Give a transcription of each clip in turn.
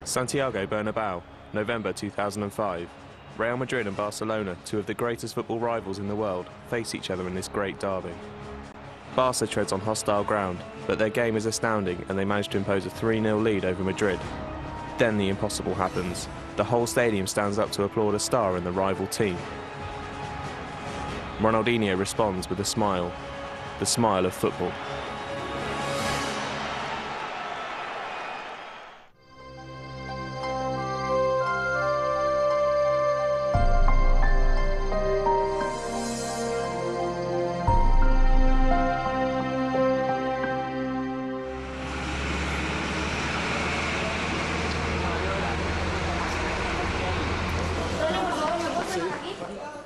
Santiago Bernabéu, November 2005. Real Madrid and Barcelona, two of the greatest football rivals in the world, face each other in this great derby. Barca treads on hostile ground, but their game is astounding and they manage to impose a 3-0 lead over Madrid. Then the impossible happens. The whole stadium stands up to applaud a star in the rival team. Ronaldinho responds with a smile, the smile of football.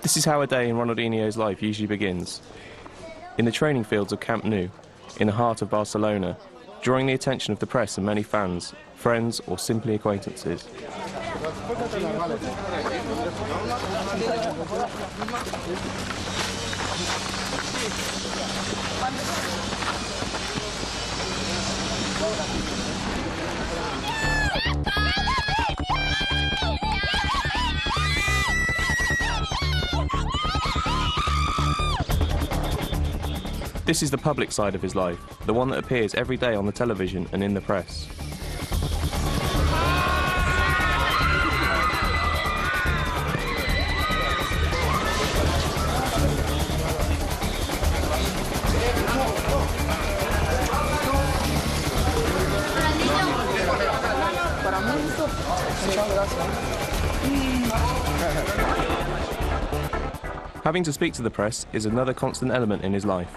This is how a day in Ronaldinho's life usually begins. In the training fields of Camp Nou, in the heart of Barcelona, drawing the attention of the press and many fans, friends or simply acquaintances. This is the public side of his life, the one that appears every day on the television and in the press. Having to speak to the press is another constant element in his life.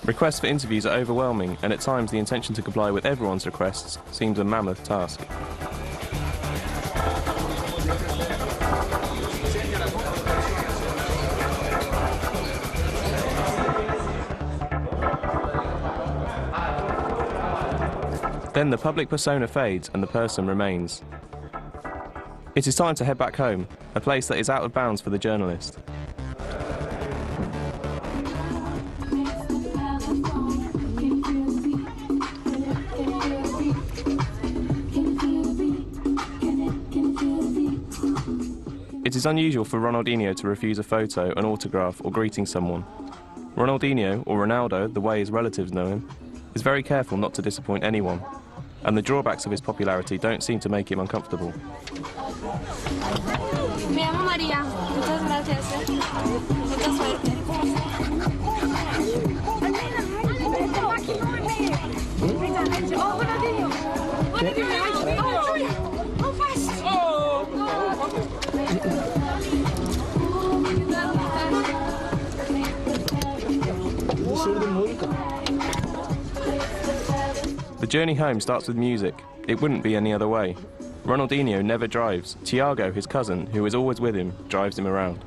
Requests for interviews are overwhelming, and at times the intention to comply with everyone's requests seems a mammoth task. Then the public persona fades and the person remains. It is time to head back home, a place that is out of bounds for the journalist. It is unusual for Ronaldinho to refuse a photo, an autograph or greeting someone. Ronaldinho, or Ronaldo, the way his relatives know him, is very careful not to disappoint anyone, and the drawbacks of his popularity don't seem to make him uncomfortable. Me llamo María. Muchas gracias. Mucha suerte. The journey home starts with music. It wouldn't be any other way. Ronaldinho never drives. Thiago, his cousin, who is always with him, drives him around.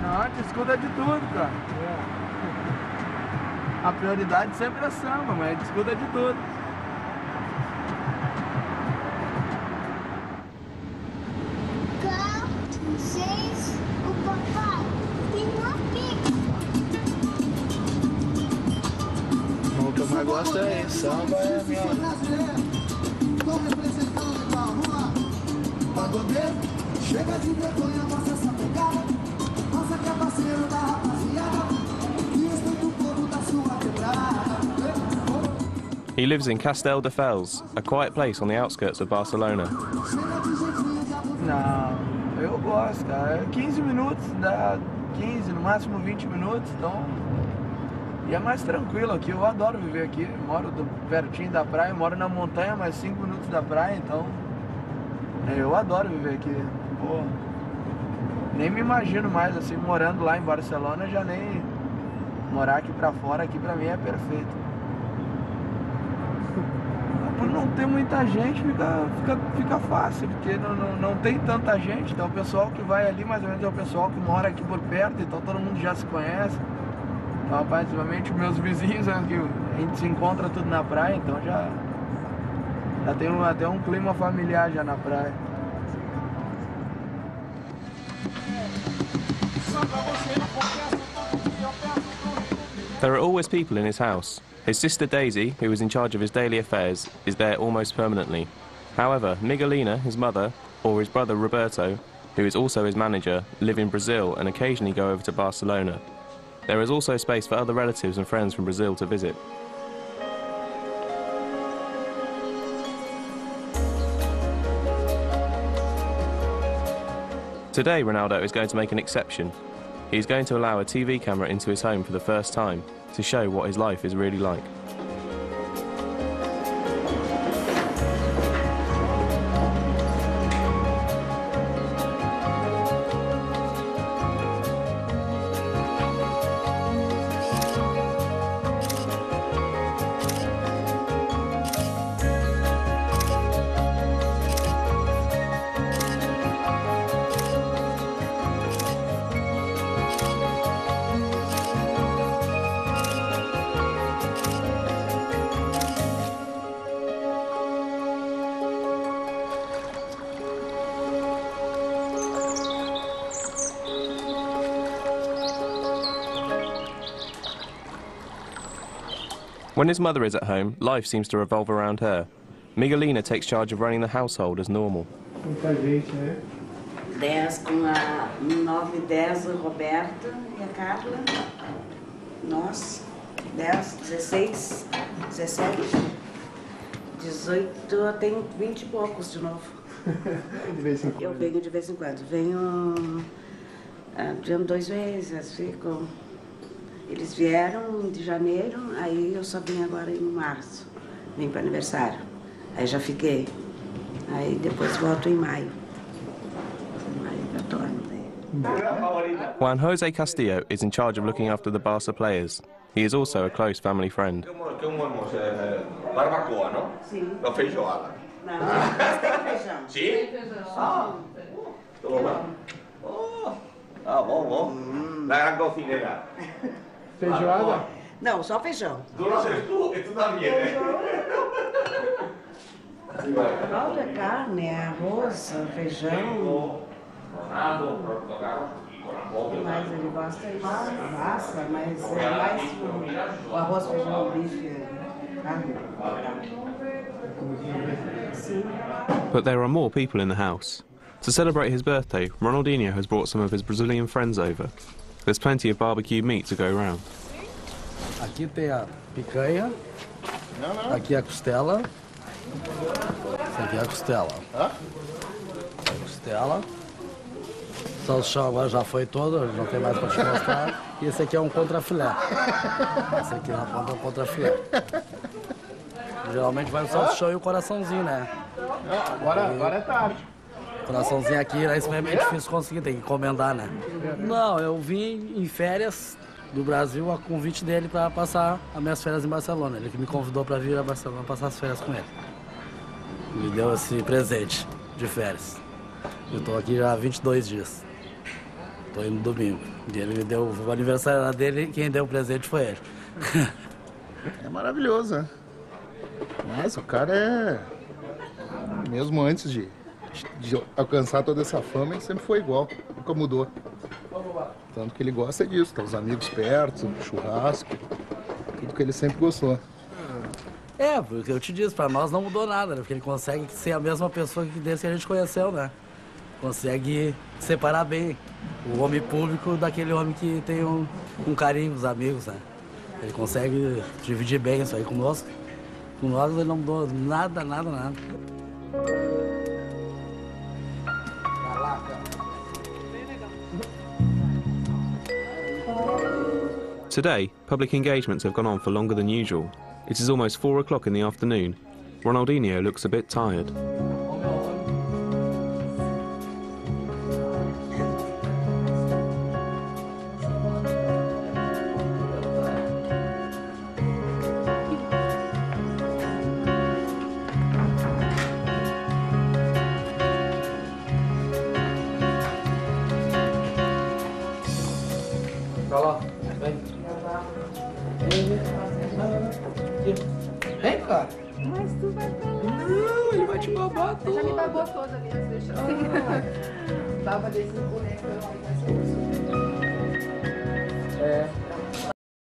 Não, a gente escuta de tudo, cara. A prioridade sempre é samba, mas a gente escuta de tudo. O que eu mais gosto é isso, samba é minha. Tô representando igual rua. Pagodeiro, chega de vergonha, mostra essa pegada. Mostra que é parceiro da rapaziada. E respeita o povo da sua quebrada. He lives in Castelldefels, a quiet place on the outskirts of Barcelona. Não, eu gosto, cara. 15 minutos, dá 15, no máximo 20 minutos, então. E é mais tranquilo aqui, eu adoro viver aqui. Eu moro pertinho da praia, moro na montanha, mais 5 minutos da praia, então. Eu adoro viver aqui. Pô, nem me imagino mais assim, morando lá em Barcelona, já nem morar aqui pra fora, aqui pra mim é perfeito. Por não ter muita gente, fica fácil, porque não tem tanta gente. Então o pessoal que vai ali, mais ou menos, é o pessoal que mora aqui por perto, então todo mundo já se conhece. Então, principalmente meus vizinhos, né, que a gente se encontra tudo na praia, então já tem até um clima familiar já na praia. Só pra você, não confesso todo dia, eu peço tudo. There are always people in his house. His sister Daisy, who is in charge of his daily affairs, is there almost permanently. However, Miguelina, his mother, or his brother Roberto, who is also his manager, live in Brazil and occasionally go over to Barcelona. There is also space for other relatives and friends from Brazil to visit. Today, Ronaldo is going to make an exception. He is going to allow a TV camera into his home for the first time to show what his life is really like. When his mother is at home, life seems to revolve around her. Miguelina takes charge of running the household as normal. Muita gente, né? 10 com a 9, 10, o Roberto e a Carla. Nós, 10, 16, 17, 18, eu tenho 20 e poucos de novo. De vez em quando. Eu venho de vez em quando. Venho 2 vezes, ficam. Eles vieram de janeiro, aí eu só vim agora em março. Vim para aniversário. Aí já fiquei. Aí depois volto em maio. Em maio já torno. Juan Jose Castillo is in charge of looking after the Barca players. He is also a close family friend. Barbacoa, não? Sim. Ou feijoada? Não, mas tem feijão. Sim? Ah, tudo bem. Oh, ah, bom. La gran cocinera. Feijoada? Não, só feijão. Tú no sé, tú también, ¿eh? Caldo é carne, é arroz, feijão. O que mais ele gosta de massa, mas é mais o arroz, feijão, bife, carne. Sim. But there are more people in the house. To celebrate his birthday, Ronaldinho has brought some of his Brazilian friends over. There's plenty of barbecue meat to go round. Aqui tem a picanha, aqui a costela, essa aqui é a costela. A costela, o salsichão agora já foi todo, não tem mais para te mostrar. E esse aqui é um contrafilé. Esse aqui é um contrafilé. Geralmente vai o salsichão e o coraçãozinho, né? Agora é tarde. Coraçãozinho aqui, né? Isso é meio difícil conseguir, tem que encomendar, né? Não, eu vim em férias do Brasil a convite dele para passar as minhas férias em Barcelona. Ele que me convidou para vir a Barcelona passar as férias com ele. Me deu esse presente de férias. Eu tô aqui já há 22 dias. Tô indo domingo. E ele me deu o aniversário dele e quem deu o presente foi ele. É maravilhoso, né? Mas o cara é... Mesmo antes de alcançar toda essa fama, ele sempre foi igual, nunca mudou. Tanto que ele gosta disso, tá os amigos perto, churrasco, tudo que ele sempre gostou. É, porque eu te disse, pra nós não mudou nada, né? Porque ele consegue ser a mesma pessoa que desde que a gente conheceu, né? Consegue separar bem o homem público daquele homem que tem um carinho com os amigos, né? Ele consegue dividir bem isso aí conosco. Com nós ele não mudou nada. Today, public engagements have gone on for longer than usual. It is almost 4 o'clock in the afternoon. Ronaldinho looks a bit tired. Vem, cara. Mas tu vai pra lá. Não, ele vai te babar todo. Já me babou toda ali, deixa eu. Baba desse boneco, vai ser isso. É.